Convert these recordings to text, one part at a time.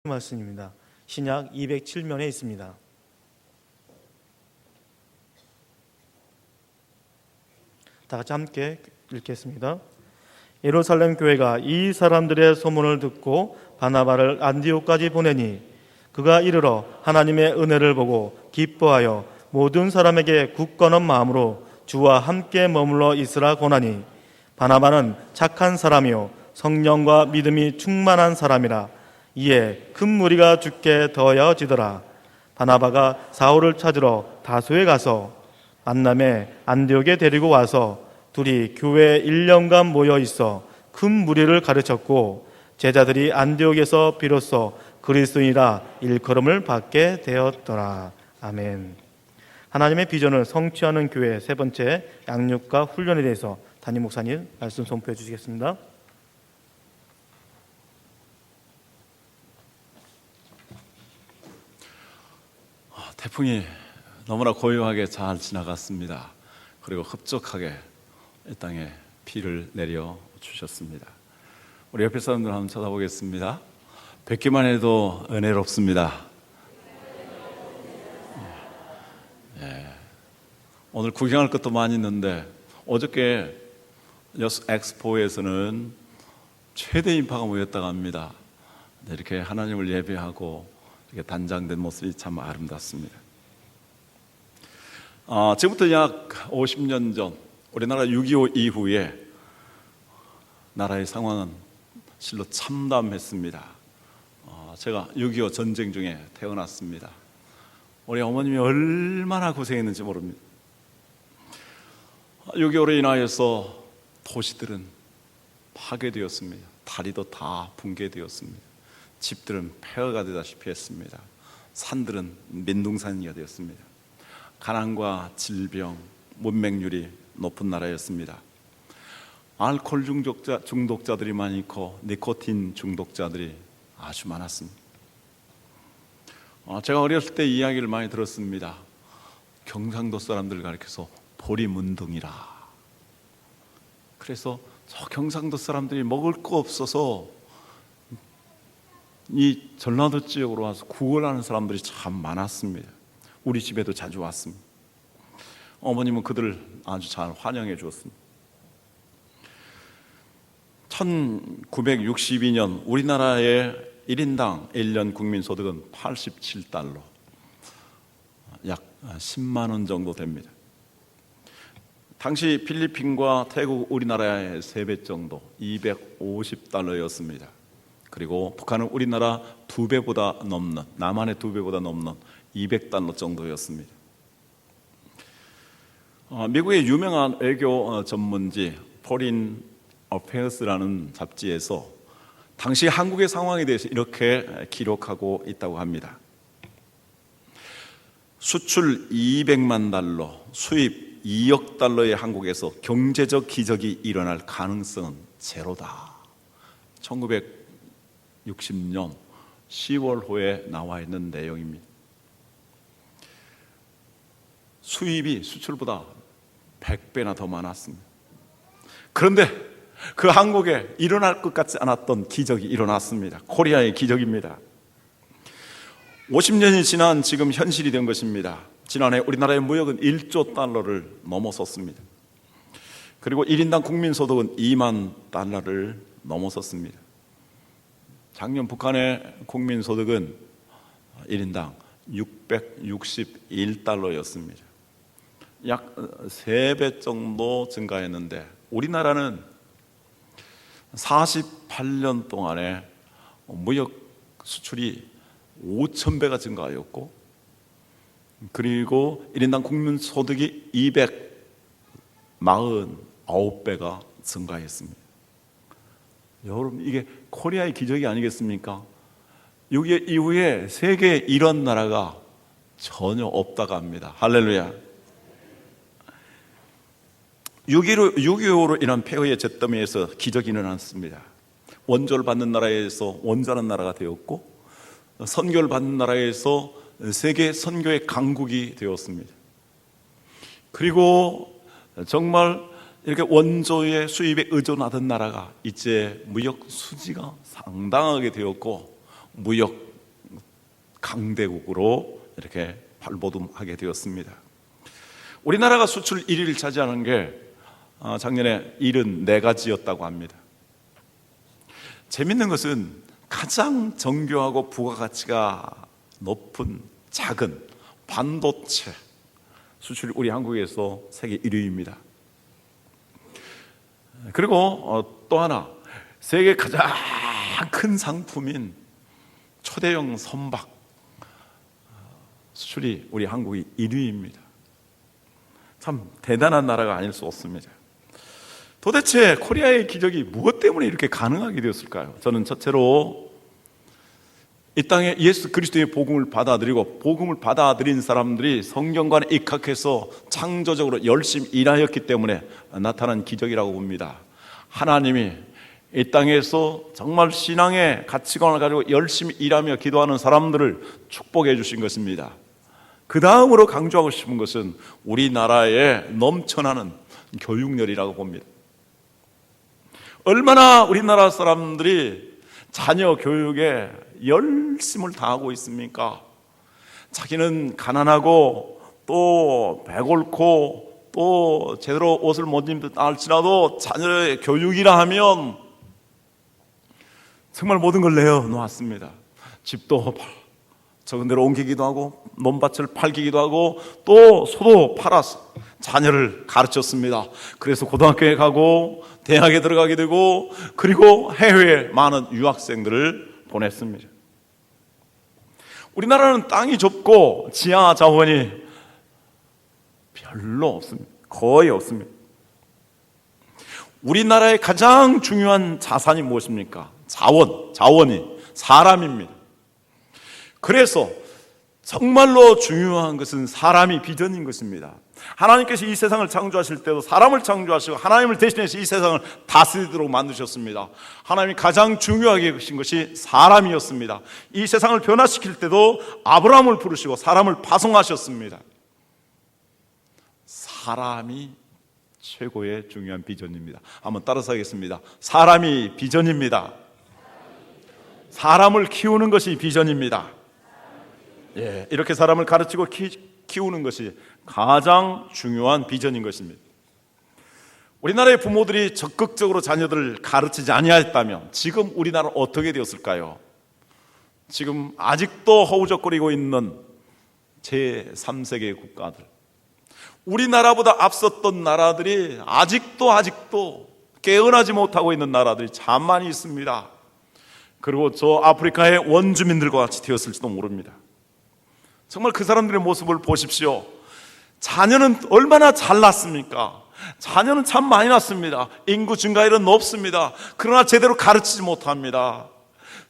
말씀입니다. 신약 207면에 있습니다. 다 같이 함께 읽겠습니다. 예루살렘 교회가 이 사람들의 소문을 듣고 바나바를 안디옥까지 보내니 그가 이르러 하나님의 은혜를 보고 기뻐하여 모든 사람에게 굳건한 마음으로 주와 함께 머물러 있으라 권하니, 바나바는 착한 사람이요 성령과 믿음이 충만한 사람이라. 이에 큰 무리가 죽게 더하여지더라. 바나바가 사울을 찾으러 다소에 가서 만남에 안디옥에 데리고 와서 둘이 교회에 1년간 모여 있어 큰 무리를 가르쳤고, 제자들이 안디옥에서 비로소 그리스도인이라 일컬음을 받게 되었더라. 아멘. 하나님의 비전을 성취하는 교회 세 번째, 양육과 훈련에 대해서 담임 목사님 말씀 선포해 주시겠습니다. 태풍이 너무나 고요하게 잘 지나갔습니다. 그리고 흡족하게 이 땅에 비를 내려 주셨습니다. 우리 옆에 사람들 한번 쳐다보겠습니다. 뵙기만 해도 은혜롭습니다. 오늘 구경할 것도 많이 있는데, 어저께 여수 엑스포에서는 최대 인파가 모였다고 합니다. 이렇게 하나님을 예배하고 이렇게 단장된 모습이 참 아름답습니다. 지금부터 약 50년 전 우리나라 6.25 이후에 나라의 상황은 실로 참담했습니다. 제가 6.25 전쟁 중에 태어났습니다. 우리 어머님이 얼마나 고생했는지 모릅니다. 6.25로 인하여서 도시들은 파괴되었습니다. 다리도 다 붕괴되었습니다. 집들은 폐허가 되다시피 했습니다. 산들은 민둥산이가 되었습니다. 가난과 질병, 문맹률이 높은 나라였습니다. 알코올 중독자들이 많고 니코틴 중독자들이 아주 많았습니다. 제가 어렸을 때 이야기를 많이 들었습니다. 경상도 사람들 가리켜서 보리문둥이라. 그래서 저 경상도 사람들이 먹을 거 없어서 이 전라도 지역으로 와서 구걸하는 사람들이 참 많았습니다. 우리 집에도 자주 왔습니다. 어머님은 그들을 아주 잘 환영해 주었습니다. 1962년 우리나라의 1인당 1년 국민소득은 87달러, 약 10만 원 정도 됩니다. 당시 필리핀과 태국, 우리나라의 3배 정도, 250달러였습니다. 그리고 북한은 우리나라 2배보다 넘는, 남한의 2배보다 넘는 200달러 정도였습니다. 미국의 유명한 외교 전문지 포린 어페어스라는 잡지에서 당시 한국의 상황에 대해서 이렇게 기록하고 있다고 합니다. 수출 200만 달러, 수입 2억 달러의 한국에서 경제적 기적이 일어날 가능성은 제로다. 1960년 10월호에 나와 있는 내용입니다. 수입이 수출보다 100배나 더 많았습니다. 그런데 그 한국에 일어날 것 같지 않았던 기적이 일어났습니다. 코리아의 기적입니다. 50년이 지난 지금 현실이 된 것입니다. 지난해 우리나라의 무역은 1조 달러를 넘어섰습니다. 그리고 1인당 국민소득은 2만 달러를 넘어섰습니다. 작년 북한의 국민소득은 1인당 661달러였습니다. 약 3배 정도 증가했는데, 우리나라는 48년 동안에 무역 수출이 5,000배가 증가하였고, 그리고 1인당 국민소득이 249배가 증가했습니다. 여러분, 이게 코리아의 기적이 아니겠습니까? 6.25 이후에 세계에 이런 나라가 전혀 없다고 합니다. 할렐루야. 6.25로 인한 폐허의 잿더미에서 기적이 일어났습니다. 원조를 받는 나라에서 원자는 나라가 되었고, 선교를 받는 나라에서 세계 선교의 강국이 되었습니다. 그리고 정말 이렇게 원조의 수입에 의존하던 나라가 이제 무역 수지가 상당하게 되었고, 무역 강대국으로 이렇게 발돋움하게 되었습니다. 우리나라가 수출 1위를 차지하는 게 작년에 74가지였다고 합니다. 재밌는 것은 가장 정교하고 부가가치가 높은 작은 반도체 수출이 우리 한국에서 세계 1위입니다. 그리고 또 하나, 세계 가장 큰 상품인 초대형 선박 수출이 우리 한국이 1위입니다. 참 대단한 나라가 아닐 수 없습니다. 도대체 코리아의 기적이 무엇 때문에 이렇게 가능하게 되었을까요? 저는 첫째로 이 땅에 예수 그리스도의 복음을 받아들이고 복음을 받아들인 사람들이 성경관에 입학해서 창조적으로 열심히 일하였기 때문에 나타난 기적이라고 봅니다. 하나님이 이 땅에서 정말 신앙의 가치관을 가지고 열심히 일하며 기도하는 사람들을 축복해 주신 것입니다. 그 다음으로 강조하고 싶은 것은 우리나라에 넘쳐나는 교육열이라고 봅니다. 얼마나 우리나라 사람들이 자녀 교육에 열심을 다하고 있습니까? 자기는 가난하고 또 배골고 또 제대로 옷을 못 입는다 할지라도 자녀의 교육이라 하면 정말 모든 걸 내어놓았습니다. 집도 적은 대로 옮기기도 하고 논밭을 팔기도 하고 또 소도 팔아서 자녀를 가르쳤습니다. 그래서 고등학교에 가고 대학에 들어가게 되고 그리고 해외에 많은 유학생들을 보냈습니다. 우리나라는 땅이 좁고 지하 자원이 별로 없습니다. 거의 없습니다. 우리나라의 가장 중요한 자산이 무엇입니까? 자원이 사람입니다. 그래서 정말로 중요한 것은 사람이 비전인 것입니다. 하나님께서 이 세상을 창조하실 때도 사람을 창조하시고 하나님을 대신해서 이 세상을 다스리도록 만드셨습니다. 하나님이 가장 중요하게 하신 것이 사람이었습니다. 이 세상을 변화시킬 때도 아브라함을 부르시고 사람을 파송하셨습니다. 사람이 최고의 중요한 비전입니다. 한번 따라서 하겠습니다. 사람이 비전입니다. 사람을 키우는 것이 비전입니다. 예, 이렇게 사람을 가르치고 키우는 것이 가장 중요한 비전인 것입니다. 우리나라의 부모들이 적극적으로 자녀들을 가르치지 아니했다면 지금 우리나라는 어떻게 되었을까요? 지금 아직도 허우적거리고 있는 제3세계 국가들, 우리나라보다 앞섰던 나라들이 아직도 깨어나지 못하고 있는 나라들이 참 많이 있습니다. 그리고 저 아프리카의 원주민들과 같이 되었을지도 모릅니다. 정말 그 사람들의 모습을 보십시오. 자녀는 얼마나 잘 낳습니까? 자녀는 참 많이 낳습니다. 인구 증가율은 높습니다. 그러나 제대로 가르치지 못합니다.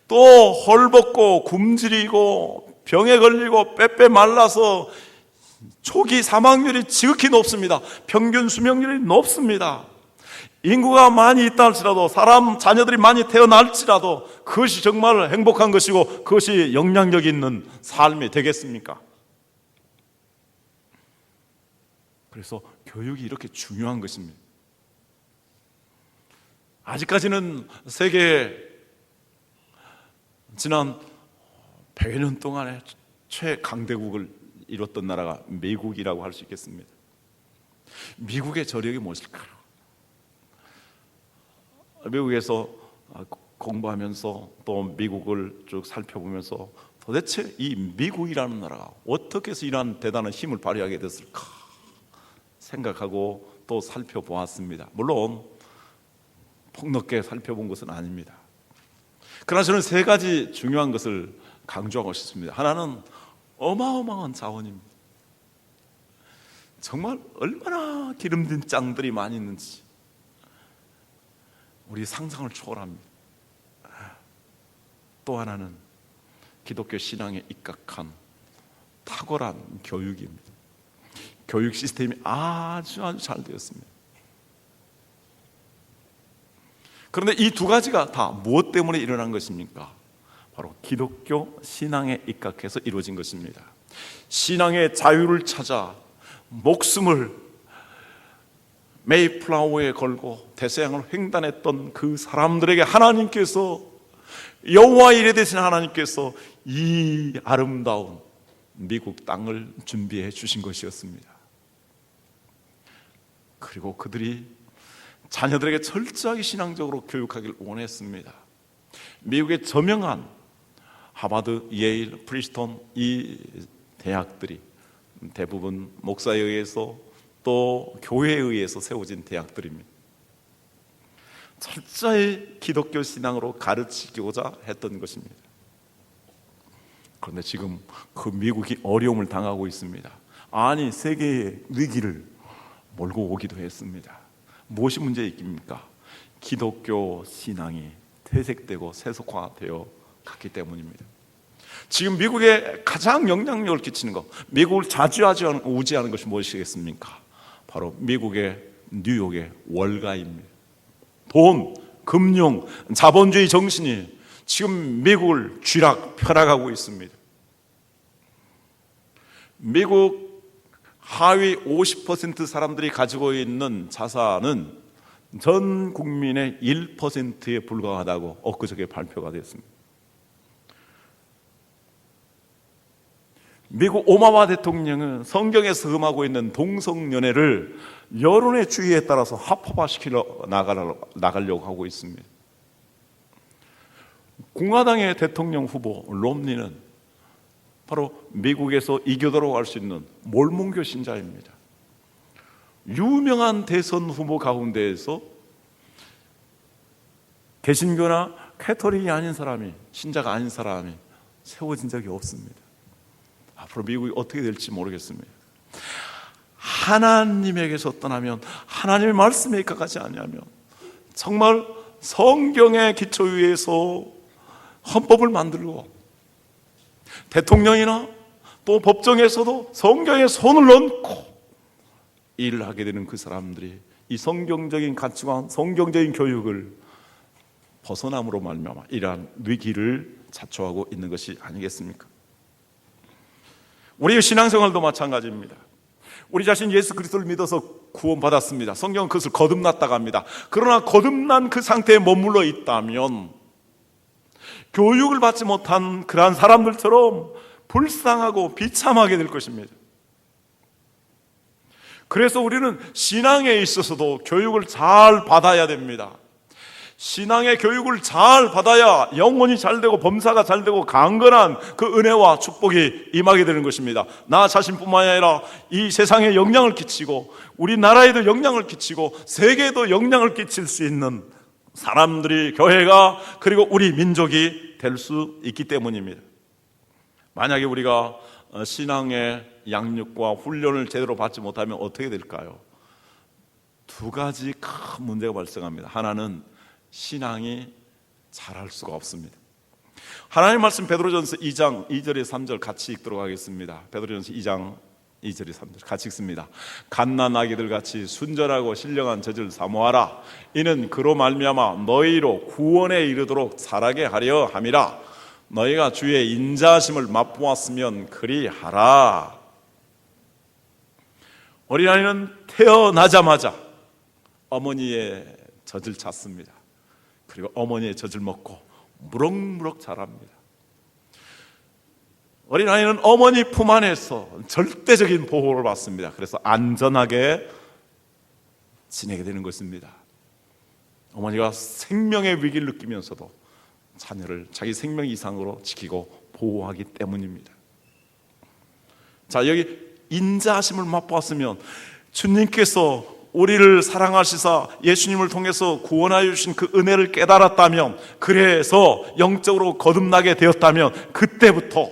또 헐벗고 굶주리고 병에 걸리고 빼빼 말라서 초기 사망률이 지극히 높습니다. 평균 수명률이 높습니다. 인구가 많이 있다 할지라도 자녀들이 많이 태어날지라도 그것이 정말 행복한 것이고 그것이 영향력 있는 삶이 되겠습니까? 그래서 교육이 이렇게 중요한 것입니다. 아직까지는 세계에 지난 100여 년 동안에 최강대국을 이뤘던 나라가 미국이라고 할 수 있겠습니다. 미국의 저력이 무엇일까요? 미국에서 공부하면서 또 미국을 쭉 살펴보면서 도대체 이 미국이라는 나라가 어떻게 해서 이러한 대단한 힘을 발휘하게 됐을까 생각하고 또 살펴보았습니다. 물론 폭넓게 살펴본 것은 아닙니다. 그러나 저는 세 가지 중요한 것을 강조하고 싶습니다. 하나는 어마어마한 자원입니다. 정말 얼마나 기름진 짱들이 많이 있는지 우리 상상을 초월합니다. 또 하나는 기독교 신앙에 입각한 탁월한 교육입니다. 교육 시스템이 아주 잘 되었습니다. 그런데 이 두 가지가 다 무엇 때문에 일어난 것입니까? 바로 기독교 신앙에 입각해서 이루어진 것입니다. 신앙의 자유를 찾아 목숨을 메이플라워에 걸고 대서양을 횡단했던 그 사람들에게 하나님께서 여호와 이레 되신 하나님께서 이 아름다운 미국 땅을 준비해 주신 것이었습니다. 그리고 그들이 자녀들에게 철저하게 신앙적으로 교육하기를 원했습니다. 미국의 저명한 하버드, 예일, 프리스톤 이 대학들이 대부분 목사에 의해서 또 교회에 의해서 세워진 대학들입니다. 철저히 기독교 신앙으로 가르치고자 했던 것입니다. 그런데 지금 그 미국이 어려움을 당하고 있습니다. 아니, 세계의 위기를 몰고 오기도 했습니다. 무엇이 문제입니까? 기독교 신앙이 퇴색되고 세속화되어 갔기 때문입니다. 지금 미국에 가장 영향력을 끼치는 것, 미국을 우지하는 것이 무엇이겠습니까? 바로 미국의 뉴욕의 월가입니다. 돈, 금융, 자본주의 정신이 지금 미국을 쥐락펴락하고 있습니다. 미국 하위 50% 사람들이 가지고 있는 자산은 전 국민의 1%에 불과하다고 엊그저께 발표가 됐습니다. 미국 오바마 대통령은 성경에서 흠하고 있는 동성연애를 여론의 주의에 따라서 합법화시키려 나가려고 하고 있습니다. 공화당의 대통령 후보 롬니는 바로 미국에서 이교도로 할 수 있는 몰몬교 신자입니다. 유명한 대선 후보 가운데에서 개신교나 캐토릭이 아닌 사람이, 신자가 아닌 사람이 세워진 적이 없습니다. 앞으로 미국이 어떻게 될지 모르겠습니다. 하나님에게서 떠나면, 하나님의 말씀에 가까지 아니하면 정말 성경의 기초 위에서 헌법을 만들고 대통령이나 또 법정에서도 성경에 손을 얹고 일을 하게 되는 그 사람들이 이 성경적인 가치관, 성경적인 교육을 벗어남으로 말미암아 이러한 위기를 자초하고 있는 것이 아니겠습니까? 우리의 신앙생활도 마찬가지입니다. 우리 자신 예수 그리스도를 믿어서 구원받았습니다. 성경은 그것을 거듭났다고 합니다. 그러나 거듭난 그 상태에 머물러 있다면 교육을 받지 못한 그러한 사람들처럼 불쌍하고 비참하게 될 것입니다. 그래서 우리는 신앙에 있어서도 교육을 잘 받아야 됩니다. 신앙의 교육을 잘 받아야 영혼이 잘 되고 범사가 잘 되고 강건한 그 은혜와 축복이 임하게 되는 것입니다. 나 자신뿐만 아니라 이 세상에 영향을 끼치고 우리나라에도 영향을 끼치고 세계에도 영향을 끼칠 수 있는 사람들이, 교회가, 그리고 우리 민족이 될 수 있기 때문입니다. 만약에 우리가 신앙의 양육과 훈련을 제대로 받지 못하면 어떻게 될까요? 두 가지 큰 문제가 발생합니다. 하나는 신앙이 자랄 수가 없습니다. 하나님 말씀 베드로전서 2장 2절에 3절 같이 읽도록 하겠습니다. 베드로전서 2장 2절에 3절 같이 읽습니다. 갓난 아기들 같이 순전하고 신령한 젖을 사모하라. 이는 그로 말미암아 너희로 구원에 이르도록 자라게 하려 함이라. 너희가 주의 인자하심을 맛보았으면 그리하라. 어린아이는 태어나자마자 어머니의 젖을 찾습니다. 그리고 어머니의 젖을 먹고 무럭무럭 자랍니다. 어린아이는 어머니 품 안에서 절대적인 보호를 받습니다. 그래서 안전하게 지내게 되는 것입니다. 어머니가 생명의 위기를 느끼면서도 자녀를 자기 생명 이상으로 지키고 보호하기 때문입니다. 자, 여기 인자하심을 맛보았으면 주님께서 우리를 사랑하시사 예수님을 통해서 구원하여 주신 그 은혜를 깨달았다면, 그래서 영적으로 거듭나게 되었다면 그때부터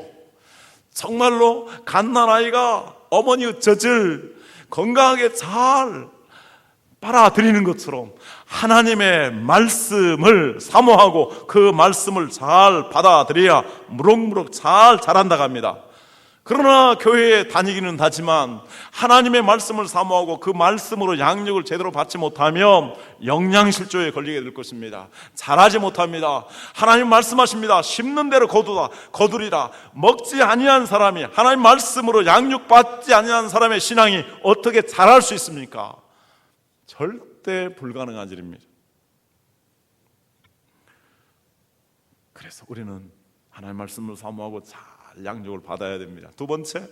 정말로 갓난아이가 어머니의 젖을 건강하게 잘 빨아들이는 것처럼 하나님의 말씀을 사모하고 그 말씀을 잘 받아들여야 무럭무럭 잘 자란다고 합니다. 그러나 교회에 다니기는 하지만 하나님의 말씀을 사모하고 그 말씀으로 양육을 제대로 받지 못하면 영양실조에 걸리게 될 것입니다. 자라지 못합니다. 하나님 말씀하십니다. 심는 대로 거두리라. 먹지 아니한 사람이, 하나님 말씀으로 양육받지 아니한 사람의 신앙이 어떻게 자랄 수 있습니까? 절대 불가능한 일입니다. 그래서 우리는 하나님의 말씀을 사모하고 잘 양육을 받아야 됩니다. 두 번째,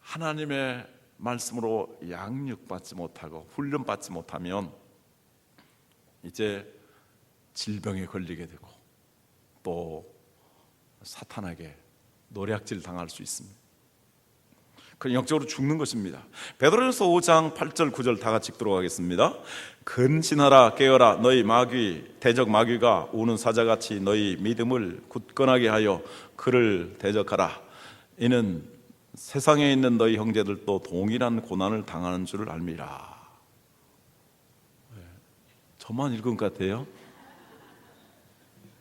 하나님의 말씀으로 양육받지 못하고 훈련받지 못하면 이제 질병에 걸리게 되고 또 사탄에게 노략질 당할 수 있습니다. 그 영적으로 죽는 것입니다. 베드로전서 5장 8절 9절 다 같이 읽도록 하겠습니다. 근신하라 깨어라 너희 마귀 대적 마귀가 우는 사자같이 너희 믿음을 굳건하게 하여 그를 대적하라. 이는 세상에 있는 너희 형제들도 동일한 고난을 당하는 줄을 알미라. 저만 읽은 것 같아요.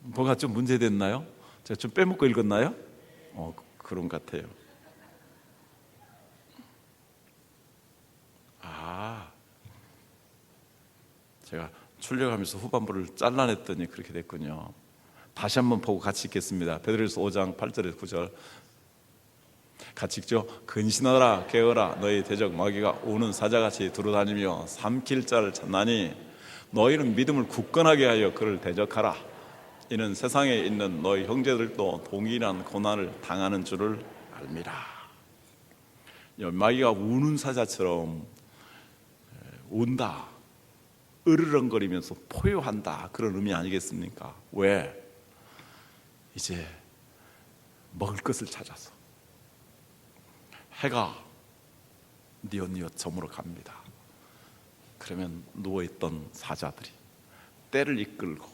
뭐가 좀 문제됐나요? 제가 좀 빼먹고 읽었나요? 그런 것 같아요. 제가 출력하면서 후반부를 잘라냈더니 그렇게 됐군요. 다시 한번 보고 같이 읽겠습니다. 베드로전서 5장 8절에서 9절 같이 읽죠. 근신하라 깨어라 너희 대적 마귀가 우는 사자같이 두루다니며 삼킬 자를 찾나니 너희는 믿음을 굳건하게 하여 그를 대적하라. 이는 세상에 있는 너희 형제들도 동일한 고난을 당하는 줄을 알미라. 마귀가 우는 사자처럼 운다, 으르렁거리면서 포효한다, 그런 의미 아니겠습니까? 왜? 이제 먹을 것을 찾아서 해가 뉘엿뉘엿 저물어 갑니다. 그러면 누워있던 사자들이 때를 이끌고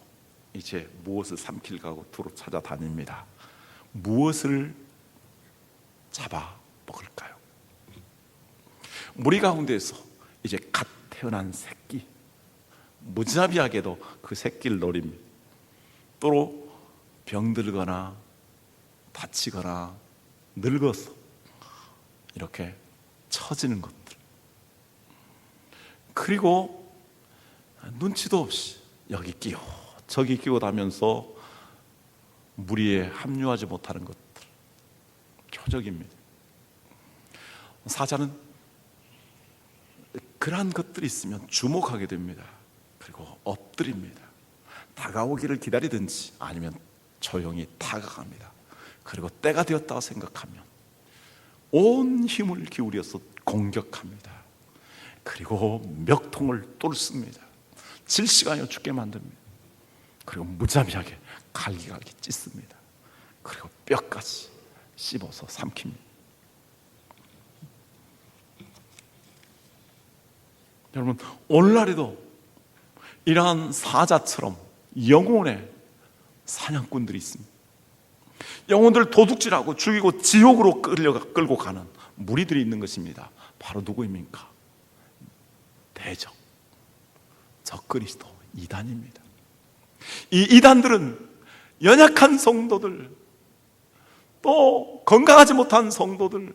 이제 무엇을 삼킬까고 두루 찾아다닙니다. 무엇을 잡아 먹을까요? 무리 가운데서 이제 갓 태어난 새끼, 무자비하게도 그 새끼를 노립니다. 또 병들거나 다치거나 늙어서 이렇게 처지는 것들, 그리고 눈치도 없이 여기 끼고 저기 끼고 다면서 무리에 합류하지 못하는 것들, 표적입니다. 사자는 그러한 것들이 있으면 주목하게 됩니다. 그리고 엎드립니다. 다가오기를 기다리든지 아니면 조용히 다가갑니다. 그리고 때가 되었다고 생각하면 온 힘을 기울여서 공격합니다. 그리고 멱통을 뚫습니다. 질식하여 죽게 만듭니다. 그리고 무자비하게 갈기갈기 찢습니다. 그리고 뼈까지 씹어서 삼킵니다. 여러분, 오늘날에도 이러한 사자처럼 영혼의 사냥꾼들이 있습니다. 영혼들 도둑질하고 죽이고 지옥으로 끌고 가는 무리들이 있는 것입니다. 바로 누구입니까? 대적, 적그리스도, 이단입니다. 이 이단들은 연약한 성도들, 또 건강하지 못한 성도들,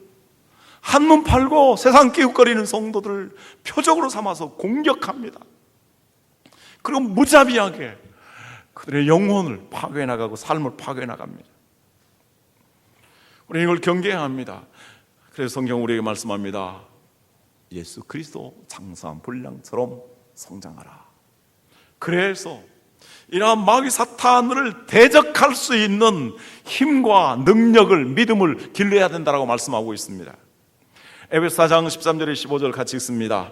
한눈 팔고 세상 끼웃거리는 성도들을 표적으로 삼아서 공격합니다. 그리고 무자비하게 그들의 영혼을 파괴해 나가고 삶을 파괴해 나갑니다. 우리는 이걸 경계해야 합니다. 그래서 성경 우리에게 말씀합니다. 예수 그리스도 장사한 분량처럼 성장하라. 그래서 이러한 마귀 사탄을 대적할 수 있는 힘과 능력을, 믿음을 길러야 된다고 말씀하고 있습니다. 에베소 4장 13절에 15절 같이 읽습니다.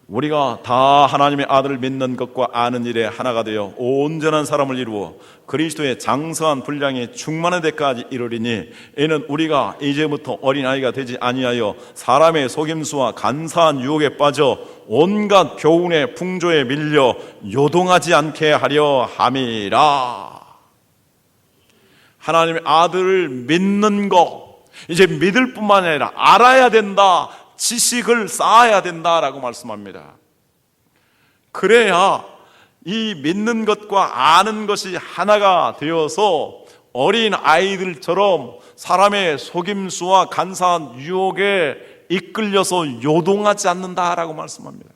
우리가 다 하나님의 아들을 믿는 것과 아는 일에 하나가 되어 온전한 사람을 이루어 그리스도의 장성한 분량에 충만한 데까지 이르리니 이는 우리가 이제부터 어린아이가 되지 아니하여 사람의 속임수와 간사한 유혹에 빠져 온갖 교훈의 풍조에 밀려 요동하지 않게 하려 함이라. 하나님의 아들을 믿는 것, 이제 믿을 뿐만 아니라 알아야 된다, 지식을 쌓아야 된다라고 말씀합니다. 그래야 이 믿는 것과 아는 것이 하나가 되어서 어린 아이들처럼 사람의 속임수와 간사한 유혹에 이끌려서 요동하지 않는다라고 말씀합니다.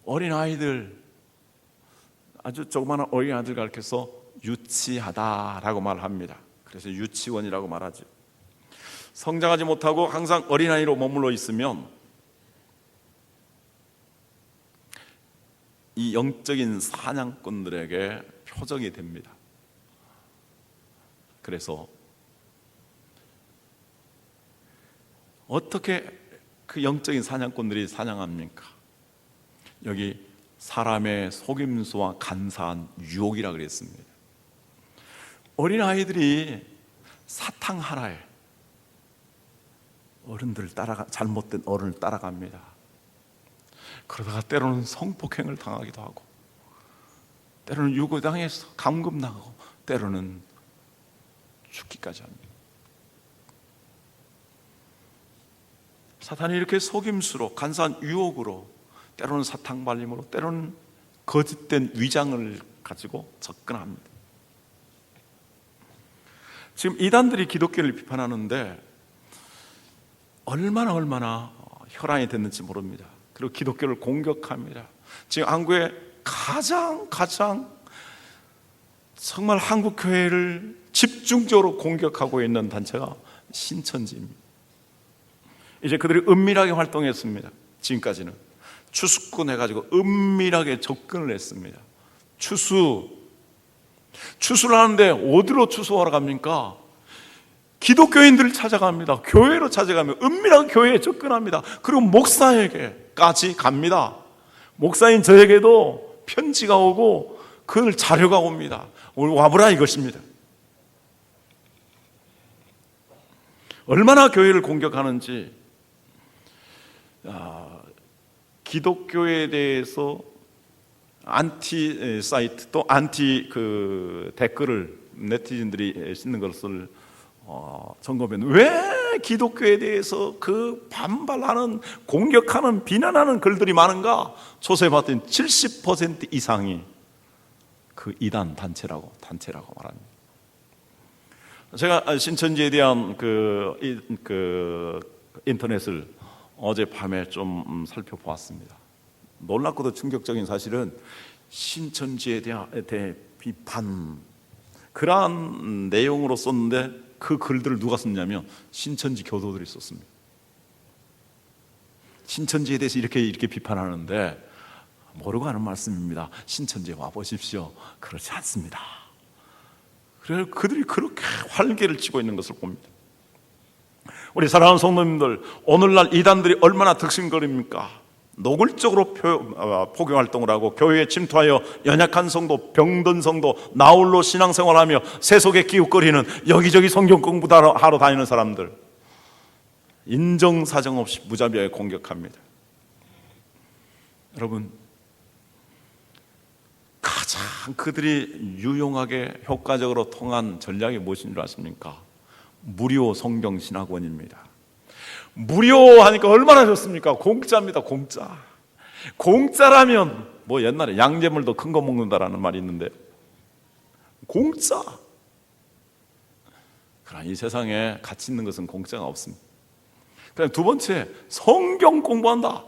어린 아이들, 아주 조그마한 어린 아이들 가르쳐서 유치하다라고 말합니다. 그래서 유치원이라고 말하죠. 성장하지 못하고 항상 어린아이로 머물러 있으면 이 영적인 사냥꾼들에게 표적이 됩니다. 그래서 어떻게 그 영적인 사냥꾼들이 사냥합니까? 여기 사람의 속임수와 간사한 유혹이라 그랬습니다. 어린아이들이 사탕 하나에 어른들 잘못된 어른을 따라갑니다. 그러다가 때로는 성폭행을 당하기도 하고, 때로는 유괴당해서 감금당하고, 때로는 죽기까지 합니다. 사탄이 이렇게 속임수로, 간사한 유혹으로, 때로는 사탕 발림으로, 때로는 거짓된 위장을 가지고 접근합니다. 지금 이단들이 기독교를 비판하는데 얼마나 혈안이 됐는지 모릅니다. 그리고 기독교를 공격합니다. 지금 한국에 가장 정말 한국 교회를 집중적으로 공격하고 있는 단체가 신천지입니다. 이제 그들이 은밀하게 활동했습니다. 지금까지는 추수꾼 해가지고 은밀하게 접근을 했습니다. 추수를 하는데 어디로 추수하러 갑니까? 기독교인들을 찾아갑니다. 교회로 찾아가며 은밀하게 교회에 접근합니다. 그리고 목사에게까지 갑니다. 목사인 저에게도 편지가 오고 그 자료가 옵니다. 오늘 와보라 이것입니다. 얼마나 교회를 공격하는지, 기독교에 대해서 안티 사이트 또 안티 댓글을 네티즌들이 쓰는 것을 점검했는데, 왜 기독교에 대해서 그 반발하는, 공격하는, 비난하는 글들이 많은가? 조사해봤더니 70% 이상이 그 이단 단체라고 말합니다. 제가 신천지에 대한 인터넷을 어젯밤에 좀 살펴보았습니다. 놀랍고도 충격적인 사실은 신천지에 대해 비판, 그러한 내용으로 썼는데 그 글들을 누가 썼냐면 신천지 교도들이 썼습니다. 신천지에 대해서 이렇게 비판하는데 모르고 하는 말씀입니다. 신천지에 와보십시오. 그렇지 않습니다. 그래서 그들이 그렇게 활개를 치고 있는 것을 봅니다. 우리 사랑하는 성도님들, 오늘날 이단들이 얼마나 득심거립니까? 노골적으로 포교활동을 하고 교회에 침투하여 연약한 성도, 병든 성도, 나홀로 신앙생활하며 세속에 기웃거리는, 여기저기 성경 공부하러 다니는 사람들, 인정사정 없이 무자비하게 공격합니다. 여러분, 가장 그들이 유용하게 효과적으로 통한 전략이 무엇인 줄 아십니까? 무료 성경 신학원입니다. 무료 하니까 얼마나 좋습니까? 공짜입니다. 공짜라면 뭐 옛날에 양재물도 큰 거 먹는다라는 말이 있는데, 공짜. 그러나 이 세상에 가치 있는 것은 공짜가 없습니다. 그다음 두 번째, 성경 공부한다.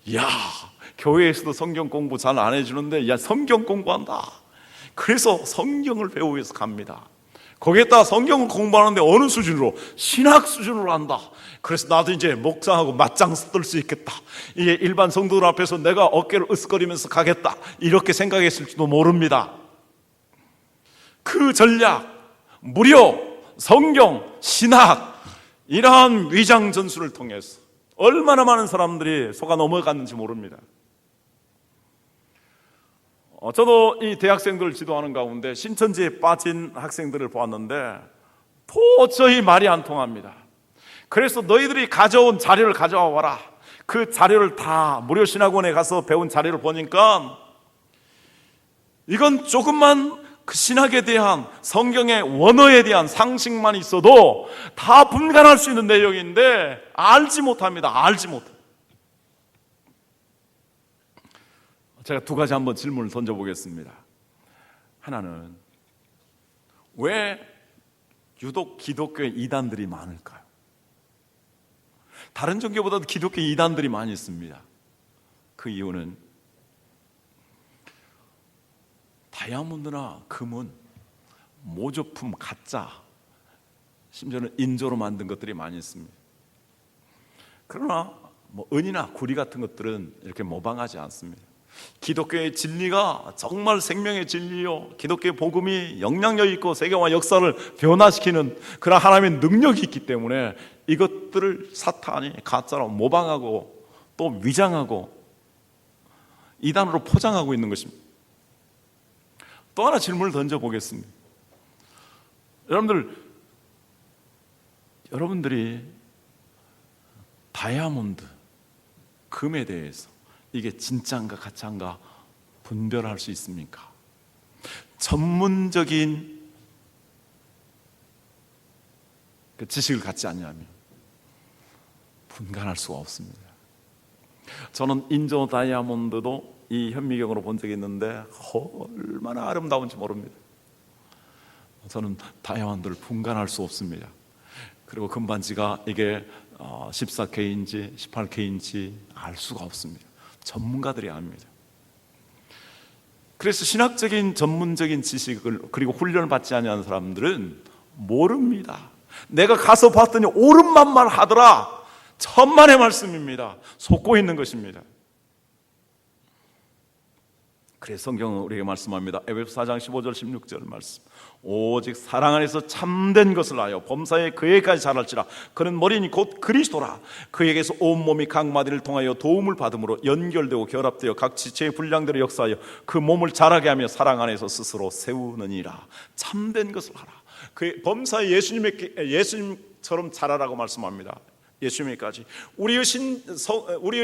이야, 교회에서도 성경 공부 잘 안 해주는데, 야, 성경 공부한다. 그래서 성경을 배우기 위해서 갑니다. 거기에다 성경을 공부하는데 어느 수준으로? 신학 수준으로 한다. 그래서 나도 이제 목사하고 맞짱 뜰 수 있겠다. 이게 일반 성도들 앞에서 내가 어깨를 으쓱거리면서 가겠다. 이렇게 생각했을지도 모릅니다. 그 전략, 무료, 성경, 신학, 이러한 위장 전술을 통해서 얼마나 많은 사람들이 속아 넘어갔는지 모릅니다. 저도 이 대학생들을 지도하는 가운데 신천지에 빠진 학생들을 보았는데 도저히 말이 안 통합니다. 그래서 너희들이 가져온 자료를 가져와 봐라. 그 자료를 다 무료 신학원에 가서 배운 자료를 보니까 이건 조금만 그 신학에 대한, 성경의 원어에 대한 상식만 있어도 다 분간할 수 있는 내용인데 알지 못합니다. 알지 못합니다. 제가 두 가지 한번 질문을 던져보겠습니다. 하나는, 왜 유독 기독교에 이단들이 많을까요? 다른 종교보다도 기독교에 이단들이 많이 있습니다. 그 이유는 다이아몬드나 금은 모조품, 가짜, 심지어는 인조로 만든 것들이 많이 있습니다. 그러나 은이나 구리 같은 것들은 이렇게 모방하지 않습니다. 기독교의 진리가 정말 생명의 진리요, 기독교의 복음이 영향력 있고 세계와 역사를 변화시키는 그런 하나님의 능력이 있기 때문에 이것들을 사탄이 가짜로 모방하고 또 위장하고 이단으로 포장하고 있는 것입니다. 또 하나 질문을 던져보겠습니다. 여러분들이 다이아몬드, 금에 대해서 이게 진짜인가 가짜인가 분별할 수 있습니까? 전문적인 그 지식을 갖지 않냐면 분간할 수가 없습니다. 저는 인조 다이아몬드도 이 현미경으로 본 적이 있는데 얼마나 아름다운지 모릅니다. 저는 다이아몬드를 분간할 수 없습니다. 그리고 금반지가 이게 14K인지 18K인지 알 수가 없습니다. 전문가들이 압니다. 그래서 신학적인 전문적인 지식을 그리고 훈련을 받지 않은 사람들은 모릅니다. 내가 가서 봤더니 옳은 말만 하더라. 천만의 말씀입니다. 속고 있는 것입니다. 그래서 성경은 우리에게 말씀합니다. 에베소 4장 15절 16절 말씀. 오직 사랑 안에서 참된 것을 하여 범사에 그에게까지 자랄지라. 그는 머리니 곧 그리스도라. 그에게서 온몸이 각 마디를 통하여 도움을 받음으로 연결되고 결합되어 각 지체의 분량대로 역사하여 그 몸을 자라게 하며 사랑 안에서 스스로 세우느니라. 참된 것을 하라. 그 범사에 예수님처럼 자라라고 말씀합니다. 예수님까지. 우리의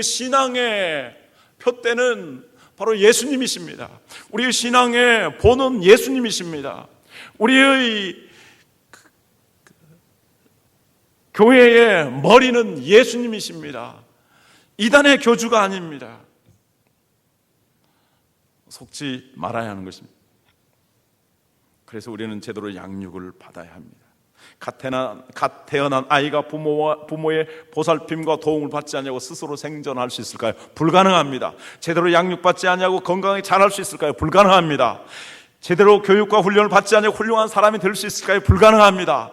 신앙의 표대는 바로 예수님이십니다. 우리의 신앙의 본은 예수님이십니다. 우리의 교회의 머리는 예수님이십니다. 이단의 교주가 아닙니다. 속지 말아야 하는 것입니다. 그래서 우리는 제대로 양육을 받아야 합니다. 갓 태어난 아이가 부모의 보살핌과 도움을 받지 않냐고 스스로 생존할 수 있을까요? 불가능합니다. 제대로 양육받지 않냐고 건강하게 자랄 수 있을까요? 불가능합니다. 제대로 교육과 훈련을 받지 않냐고 훌륭한 사람이 될 수 있을까요? 불가능합니다.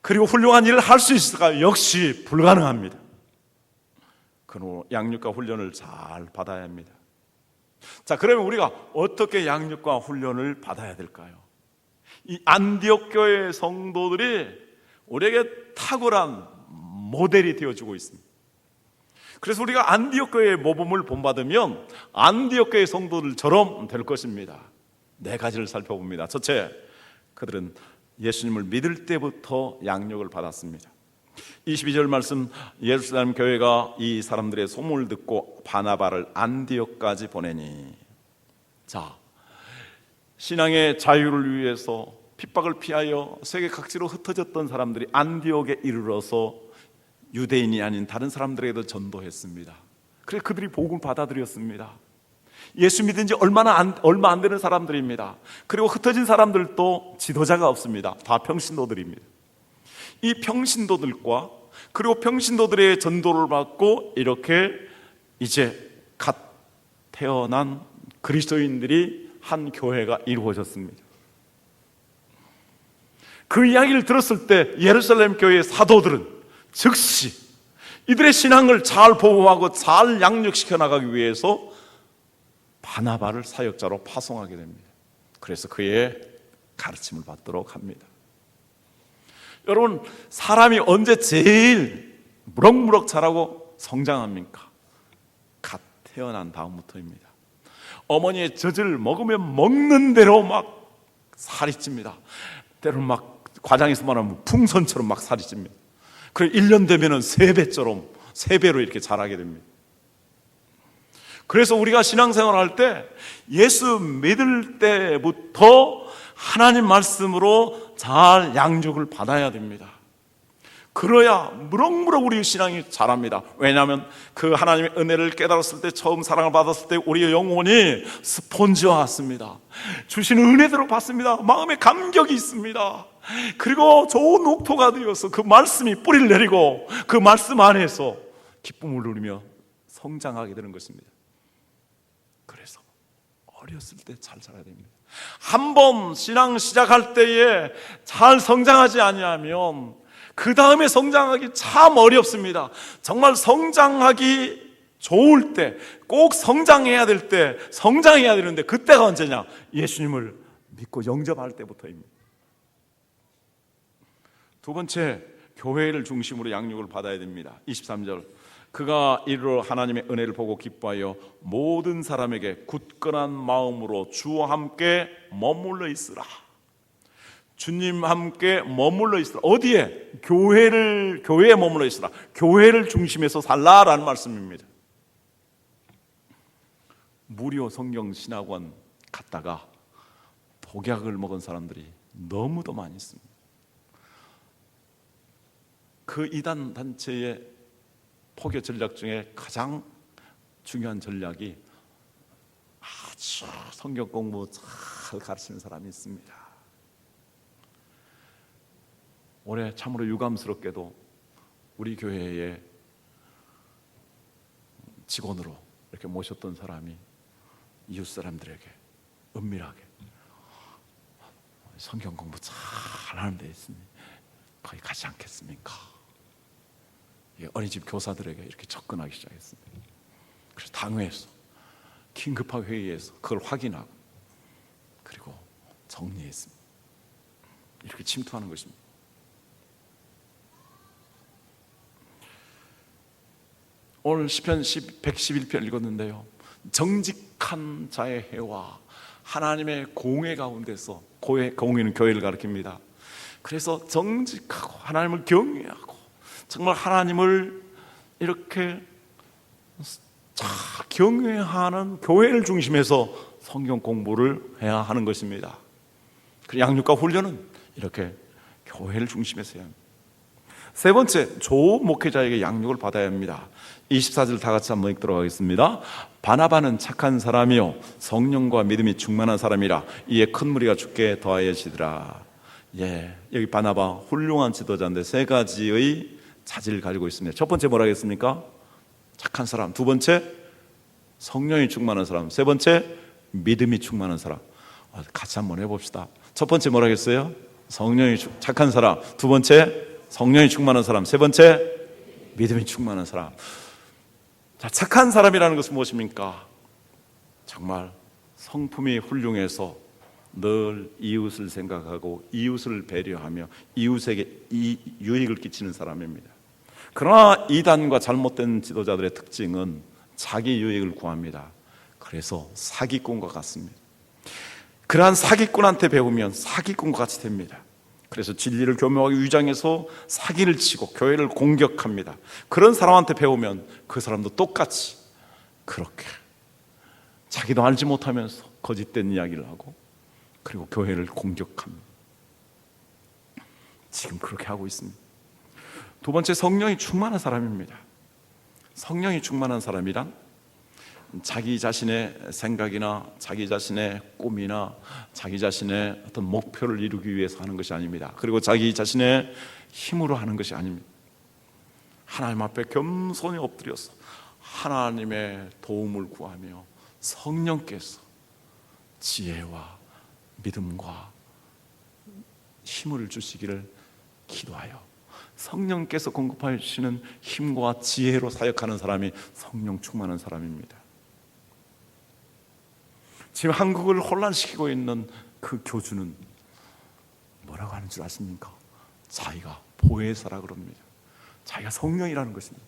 그리고 훌륭한 일을 할 수 있을까요? 역시 불가능합니다. 그러므로 양육과 훈련을 잘 받아야 합니다. 자, 그러면 우리가 어떻게 양육과 훈련을 받아야 될까요? 이 안디옥 교회 성도들이 우리에게 탁월한 모델이 되어주고 있습니다. 그래서 우리가 안디옥 교회의 모범을 본받으면 안디옥 교회 성도들처럼 될 것입니다. 네 가지를 살펴봅니다. 첫째, 그들은 예수님을 믿을 때부터 양육을 받았습니다. 22절 말씀, 예루살렘 교회가 이 사람들의 소문을 듣고 바나바를 안디옥까지 보내니. 자, 신앙의 자유를 위해서 핍박을 피하여 세계 각지로 흩어졌던 사람들이 안디옥에 이르러서 유대인이 아닌 다른 사람들에게도 전도했습니다. 그래서 그들이 복음을 받아들였습니다. 예수 믿은 지 얼마 안 되는 사람들입니다. 그리고 흩어진 사람들도 지도자가 없습니다. 다 평신도들입니다. 이 평신도들과 그리고 평신도들의 전도를 받고 이렇게 이제 갓 태어난 그리스도인들이 한 교회가 이루어졌습니다. 그 이야기를 들었을 때 예루살렘 교회의 사도들은 즉시 이들의 신앙을 잘 보호하고 잘 양육시켜 나가기 위해서 바나바를 사역자로 파송하게 됩니다. 그래서 그의 가르침을 받도록 합니다. 여러분, 사람이 언제 제일 무럭무럭 자라고 성장합니까? 갓 태어난 다음부터입니다. 어머니의 젖을 먹으면 먹는 대로 막 살이 찝니다. 때로는 막 과장해서 말하면 풍선처럼 막 살이 찝니다. 그리고 1년 되면은 3배로 이렇게 자라게 됩니다. 그래서 우리가 신앙생활 할 때 예수 믿을 때부터 하나님 말씀으로 잘 양육을 받아야 됩니다. 그래야 무럭무럭 우리의 신앙이 자랍니다. 왜냐하면 그 하나님의 은혜를 깨달았을 때, 처음 사랑을 받았을 때 우리의 영혼이 스폰지와 같습니다. 주시는 은혜대로 받습니다. 마음에 감격이 있습니다. 그리고 좋은 옥토가 되어서 그 말씀이 뿌리를 내리고 그 말씀 안에서 기쁨을 누리며 성장하게 되는 것입니다. 그래서 어렸을 때 잘 자라야 됩니다. 한번 신앙 시작할 때에 잘 성장하지 아니하면 그 다음에 성장하기 참 어렵습니다. 정말 성장하기 좋을 때, 꼭 성장해야 될 때, 성장해야 되는데 그때가 언제냐? 예수님을 믿고 영접할 때부터입니다. 두 번째, 교회를 중심으로 양육을 받아야 됩니다. 23절, 그가 이르러 하나님의 은혜를 보고 기뻐하여 모든 사람에게 굳건한 마음으로 주와 함께 머물러 있으라. 주님 함께 머물러 있으라. 어디에? 교회에 머물러 있으라. 교회를 중심에서 살라라는 말씀입니다. 무료 성경 신학원 갔다가 독약을 먹은 사람들이 너무도 많이 있습니다. 그 이단 단체의 포교 전략 중에 가장 중요한 전략이 아주 성경 공부 잘 가르치는 사람이 있습니다. 올해 참으로 유감스럽게도 우리 교회의 직원으로 이렇게 모셨던 사람이 이웃 사람들에게 은밀하게 성경 공부 잘 하는 데 있으니 거기 가지 않겠습니까? 어린이집 교사들에게 이렇게 접근하기 시작했습니다. 그래서 당회에서 긴급한 회의에서 그걸 확인하고 그리고 정리했습니다. 이렇게 침투하는 것입니다. 오늘 시편 111편 읽었는데요, 정직한 자의 해와 하나님의 공회 가운데서, 공회는 교회를 가리킵니다. 그래서 정직하고 하나님을 경외하고 정말 하나님을 이렇게 잘 경외하는 교회를 중심해서 성경 공부를 해야 하는 것입니다. 그리고 양육과 훈련은 이렇게 교회를 중심해서 해야 합니다. 세 번째, 좋은 목회자에게 양육을 받아야 합니다. 24절 다 같이 한번 읽도록 하겠습니다. 바나바는 착한 사람이요 성령과 믿음이 충만한 사람이라 이에 큰 무리가 주께 더하여지더라. 여기 바나바 훌륭한 지도자인데 세 가지의 자질을 가지고 있습니다. 첫 번째 뭐라 하겠습니까? 착한 사람. 두 번째, 성령이 충만한 사람. 세 번째, 믿음이 충만한 사람. 같이 한번 해봅시다. 첫 번째 뭐라 하겠어요? 성령이 착한 사람. 두 번째, 성령이 충만한 사람. 세 번째, 믿음이 충만한 사람. 자, 착한 사람이라는 것은 무엇입니까? 정말 성품이 훌륭해서 늘 이웃을 생각하고 이웃을 배려하며 이웃에게 유익을 끼치는 사람입니다. 그러나 이단과 잘못된 지도자들의 특징은 자기 유익을 구합니다. 그래서 사기꾼과 같습니다. 그러한 사기꾼한테 배우면 사기꾼과 같이 됩니다. 그래서 진리를 교묘하게 위장해서 사기를 치고 교회를 공격합니다. 그런 사람한테 배우면 그 사람도 똑같이 그렇게 자기도 알지 못하면서 거짓된 이야기를 하고 그리고 교회를 공격합니다. 지금 그렇게 하고 있습니다. 두 번째, 성령이 충만한 사람입니다. 성령이 충만한 사람이란 자기 자신의 생각이나 자기 자신의 꿈이나 자기 자신의 어떤 목표를 이루기 위해서 하는 것이 아닙니다. 그리고 자기 자신의 힘으로 하는 것이 아닙니다. 하나님 앞에 겸손히 엎드려서 하나님의 도움을 구하며 성령께서 지혜와 믿음과 힘을 주시기를 기도하여 성령께서 공급하시는 힘과 지혜로 사역하는 사람이 성령 충만한 사람입니다. 지금 한국을 혼란시키고 있는 그 교주는 뭐라고 하는 줄 아십니까? 자기가 보혜사라 그럽니다. 자기가 성령이라는 것입니다.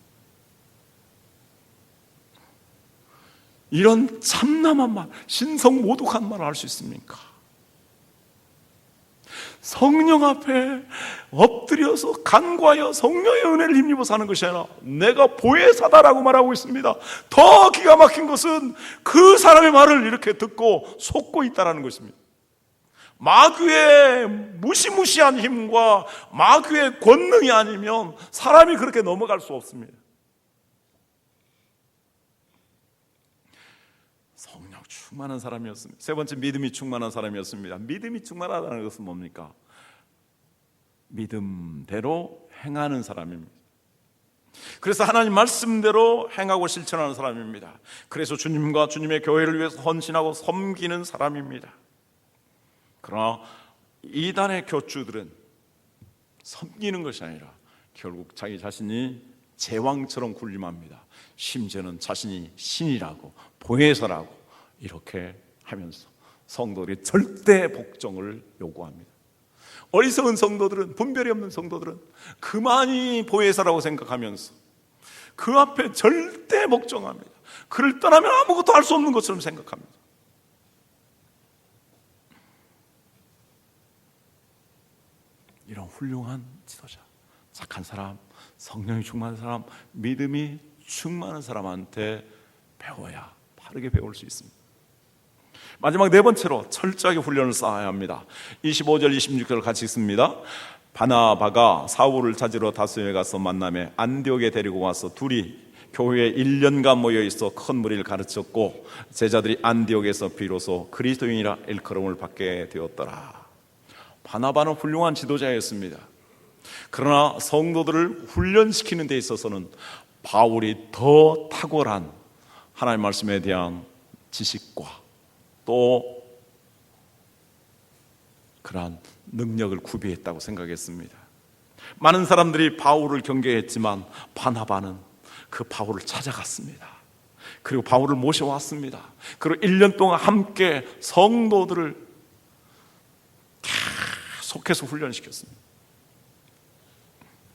이런 참남한 말, 신성모독한 말을 할 수 있습니까? 성령 앞에 엎드려서 간구하여 성령의 은혜를 힘입어 사는 것이 아니라 내가 보혜사다라고 말하고 있습니다. 더 기가 막힌 것은 그 사람의 말을 이렇게 듣고 속고 있다는 것입니다. 마귀의 무시무시한 힘과 마귀의 권능이 아니면 사람이 그렇게 넘어갈 수 없습니다. 성령 충만한 사람이었습니다. 세 번째, 믿음이 충만한 사람이었습니다. 믿음이 충만하다는 것은 뭡니까? 믿음대로 행하는 사람입니다. 그래서 하나님 말씀대로 행하고 실천하는 사람입니다. 그래서 주님과 주님의 교회를 위해서 헌신하고 섬기는 사람입니다. 그러나 이단의 교주들은 섬기는 것이 아니라 결국 자기 자신이 제왕처럼 군림합니다. 심지어는 자신이 신이라고 보혜사라고 이렇게 하면서 성도들이 절대 복종을 요구합니다. 어리석은 성도들은, 분별이 없는 성도들은 그만이 보혜사라고 생각하면서 그 앞에 절대 복종합니다. 그를 떠나면 아무것도 할 수 없는 것처럼 생각합니다. 이런 훌륭한 지도자, 착한 사람, 성령이 충만한 사람, 믿음이 충만한 사람한테 배워야 바르게 배울 수 있습니다. 마지막 네 번째로 철저하게 훈련을 쌓아야 합니다. 25절 26절 같이 읽습니다. 바나바가 사울을 찾으러 다소에 가서 만남에 안디옥에 데리고 와서 둘이 교회에 1년간 모여 있어 큰 무리를 가르쳤고 제자들이 안디옥에서 비로소 그리스도인이라 일컬음을 받게 되었더라. 바나바는 훌륭한 지도자였습니다. 그러나 성도들을 훈련시키는 데 있어서는 바울이 더 탁월한 하나님의 말씀에 대한 지식과 또 그러한 능력을 구비했다고 생각했습니다. 많은 사람들이 바울을 경계했지만 바나바는 그 바울을 찾아갔습니다. 그리고 바울을 모셔왔습니다. 그리고 1년 동안 함께 성도들을 계속해서 훈련시켰습니다.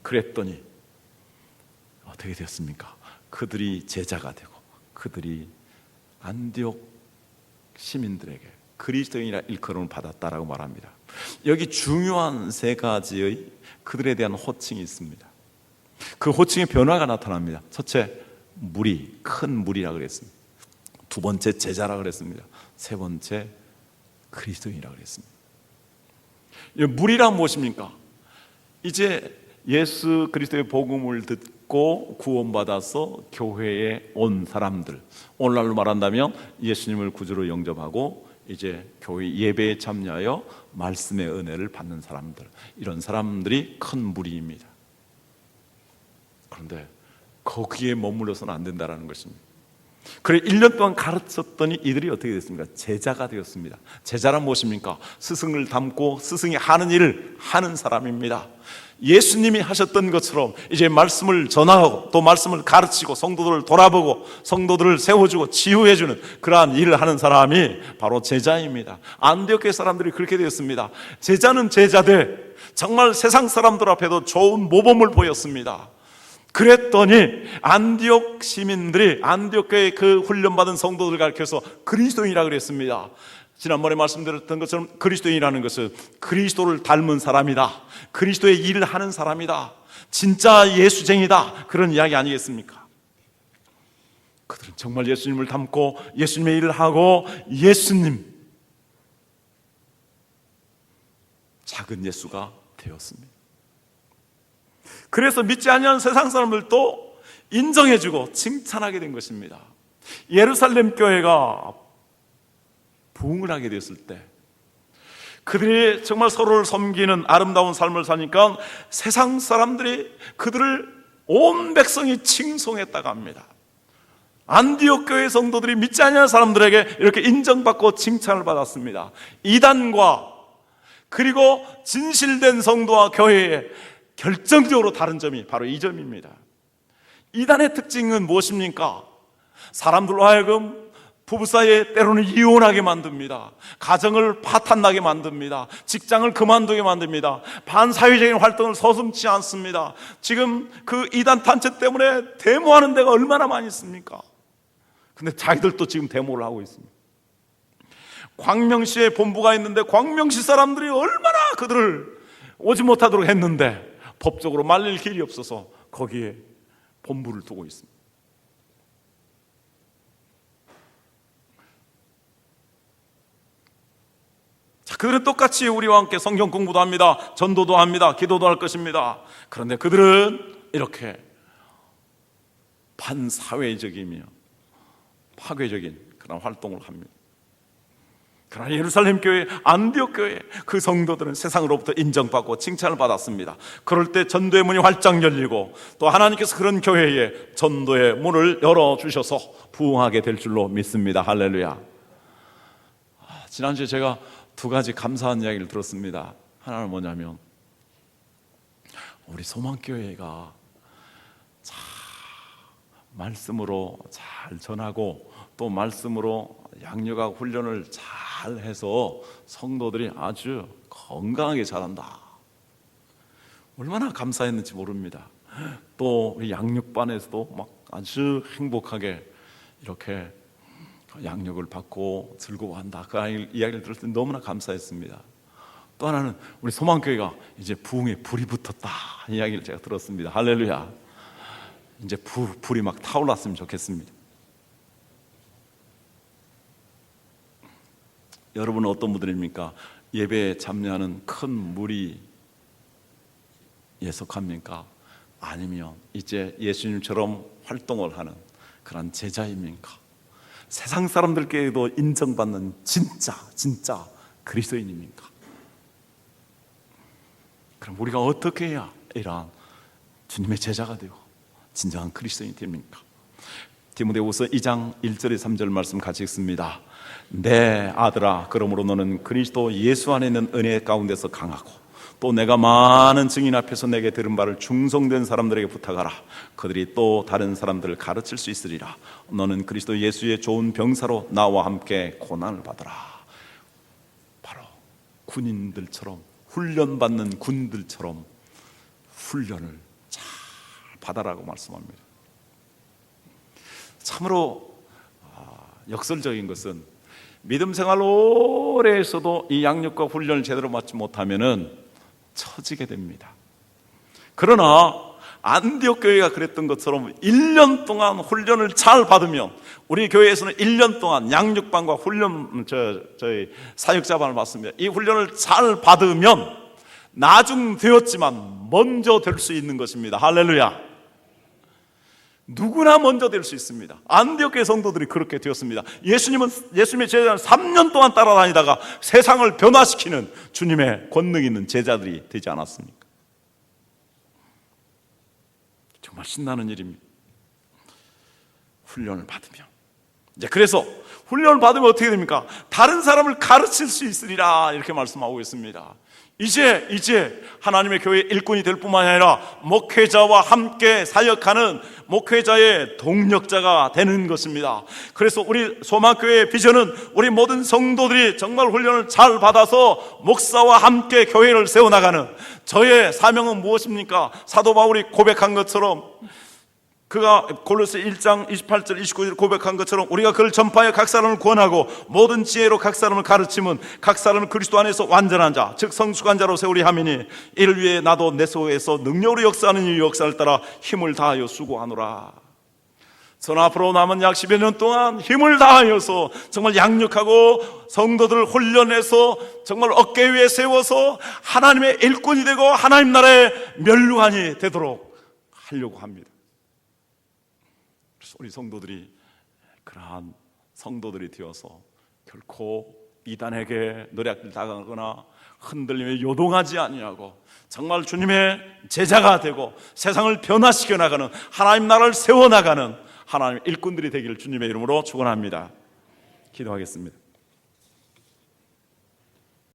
그랬더니 어떻게 되었습니까? 그들이 제자가 되고 그들이 안디옥 시민들에게 그리스도인이라 일컬음을 받았다라고 말합니다. 여기 중요한 세 가지의 그들에 대한 호칭이 있습니다. 그 호칭의 변화가 나타납니다. 첫째, 무리, 큰 무리라 그랬습니다. 두 번째, 제자라 그랬습니다. 세 번째, 그리스도인이라 그랬습니다. 이 무리란 무엇입니까? 이제 예수 그리스도의 복음을 듣고 구원받아서 교회에 온 사람들, 오늘날로 말한다면 예수님을 구주로 영접하고 이제 교회 예배에 참여하여 말씀의 은혜를 받는 사람들, 이런 사람들이 큰 무리입니다. 그런데 거기에 머물러서는 안 된다는 것입니다. 그래 1년 동안 가르쳤더니 이들이 어떻게 됐습니까? 제자가 되었습니다. 제자란 무엇입니까? 스승을 닮고 스승이 하는 일을 하는 사람입니다. 예수님이 하셨던 것처럼 이제 말씀을 전하고 또 말씀을 가르치고 성도들을 돌아보고 성도들을 세워주고 치유해주는 그러한 일을 하는 사람이 바로 제자입니다. 안디옥 교회 사람들이 그렇게 되었습니다. 제자는 제자들, 정말 세상 사람들 앞에도 좋은 모범을 보였습니다. 그랬더니 안디옥 시민들이 안디옥 교회 그 훈련받은 성도들을 가르쳐서 그리스도인이라고 그랬습니다. 지난번에 말씀드렸던 것처럼 그리스도인이라는 것은 그리스도를 닮은 사람이다, 그리스도의 일을 하는 사람이다, 진짜 예수쟁이다, 그런 이야기 아니겠습니까? 그들은 정말 예수님을 닮고 예수님의 일을 하고 예수님, 작은 예수가 되었습니다. 그래서 믿지 아니하는 세상 사람들도 인정해주고 칭찬하게 된 것입니다. 예루살렘 교회가 부흥을 하게 됐을 때 그들이 정말 서로를 섬기는 아름다운 삶을 사니까 세상 사람들이 그들을 온 백성이 칭송했다고 합니다. 안디옥 교회 성도들이 믿지 아니하는 사람들에게 이렇게 인정받고 칭찬을 받았습니다. 이단과 그리고 진실된 성도와 교회의 결정적으로 다른 점이 바로 이 점입니다. 이단의 특징은 무엇입니까? 사람들로 하여금 부부 사이에 때로는 이혼하게 만듭니다. 가정을 파탄나게 만듭니다. 직장을 그만두게 만듭니다. 반사회적인 활동을 서슴지 않습니다. 지금 그 이단 단체 때문에 데모하는 데가 얼마나 많이 있습니까? 근데 자기들도 지금 데모를 하고 있습니다. 광명시에 본부가 있는데 광명시 사람들이 얼마나 그들을 오지 못하도록 했는데 법적으로 말릴 길이 없어서 거기에 본부를 두고 있습니다. 자, 그들은 똑같이 우리와 함께 성경 공부도 합니다. 전도도 합니다. 기도도 할 것입니다. 그런데 그들은 이렇게 반사회적이며 파괴적인 그런 활동을 합니다. 그러나 예루살렘 교회, 안디옥 교회 그 성도들은 세상으로부터 인정받고 칭찬을 받았습니다. 그럴 때 전도의 문이 활짝 열리고 또 하나님께서 그런 교회에 전도의 문을 열어주셔서 부흥하게 될 줄로 믿습니다. 할렐루야. 지난주에 제가 두 가지 감사한 이야기를 들었습니다. 하나는 뭐냐면 우리 소망교회가 참 말씀으로 잘 전하고 또 말씀으로 양육하고 훈련을 잘 해서 성도들이 아주 건강하게 자란다. 얼마나 감사했는지 모릅니다. 또 우리 양육반에서도 막 아주 행복하게 이렇게 양육을 받고 즐거워한다. 그 이야기를 들을 때 너무나 감사했습니다. 또 하나는 우리 소망교회가 이제 부흥에 불이 붙었다 이야기를 제가 들었습니다. 할렐루야. 이제 불이 막 타올랐으면 좋겠습니다. 여러분은 어떤 분들입니까? 예배에 참여하는 큰 무리 예속합니까? 아니면 이제 예수님처럼 활동을 하는 그런 제자입니까? 세상 사람들께도 인정받는 진짜 그리스도인입니까? 그럼 우리가 어떻게 해야 이러한 주님의 제자가 되고 진정한 그리스도인이 됩니까? 디모데후서 2장 1절에 3절 말씀 같이 읽습니다. 내 아들아, 그러므로 너는 그리스도 예수 안에 있는 은혜 가운데서 강하고 또 내가 많은 증인 앞에서 내게 들은 바를 충성된 사람들에게 부탁하라. 그들이 또 다른 사람들을 가르칠 수 있으리라. 너는 그리스도 예수의 좋은 병사로 나와 함께 고난을 받으라. 바로 군인들처럼, 훈련받는 군들처럼 훈련을 잘 받아라고 말씀합니다. 참으로 역설적인 것은 믿음 생활 오래 했어도 이 양육과 훈련을 제대로 받지 못하면은 처지게 됩니다. 그러나 안디옥 교회가 그랬던 것처럼 1년 동안 훈련을 잘 받으면, 우리 교회에서는 1년 동안 양육반과 훈련 저희 사역자반을 받습니다. 이 훈련을 잘 받으면 나중 되었지만 먼저 될 수 있는 것입니다. 할렐루야. 누구나 먼저 될 수 있습니다. 안디옥 교회 성도들이 그렇게 되었습니다. 예수님의 제자를 3년 동안 따라다니다가 세상을 변화시키는 주님의 권능 있는 제자들이 되지 않았습니까? 정말 신나는 일입니다. 훈련을 받으면 이제 그래서 훈련을 받으면 어떻게 됩니까? 다른 사람을 가르칠 수 있으리라 이렇게 말씀하고 있습니다. 이제 하나님의 교회 일꾼이 될 뿐만 아니라 목회자와 함께 사역하는 목회자의 동력자가 되는 것입니다. 그래서 우리 소망교회의 비전은 우리 모든 성도들이 정말 훈련을 잘 받아서 목사와 함께 교회를 세워나가는, 저의 사명은 무엇입니까? 사도 바울이 고백한 것처럼, 그가 골로새 1장 28절 29절 고백한 것처럼 우리가 그를 전파하여 각 사람을 구원하고 모든 지혜로 각 사람을 가르치면 각 사람을 그리스도 안에서 완전한 자, 즉 성숙한 자로 세우리 함이니 이를 위해 나도 내 소에서 능력으로 역사하는 이 역사를 따라 힘을 다하여 수고하노라. 저는 앞으로 남은 약 10여 년 동안 힘을 다하여서 정말 양육하고 성도들을 훈련해서 정말 어깨 위에 세워서 하나님의 일꾼이 되고 하나님 나라의 멸류관이 되도록 하려고 합니다. 우리 성도들이 그러한 성도들이 되어서 결코 이단에게 노략질 당하거나 흔들림에 요동하지 아니하고 정말 주님의 제자가 되고 세상을 변화시켜 나가는, 하나님 나라를 세워나가는 하나님의 일꾼들이 되기를 주님의 이름으로 축원합니다. 기도하겠습니다.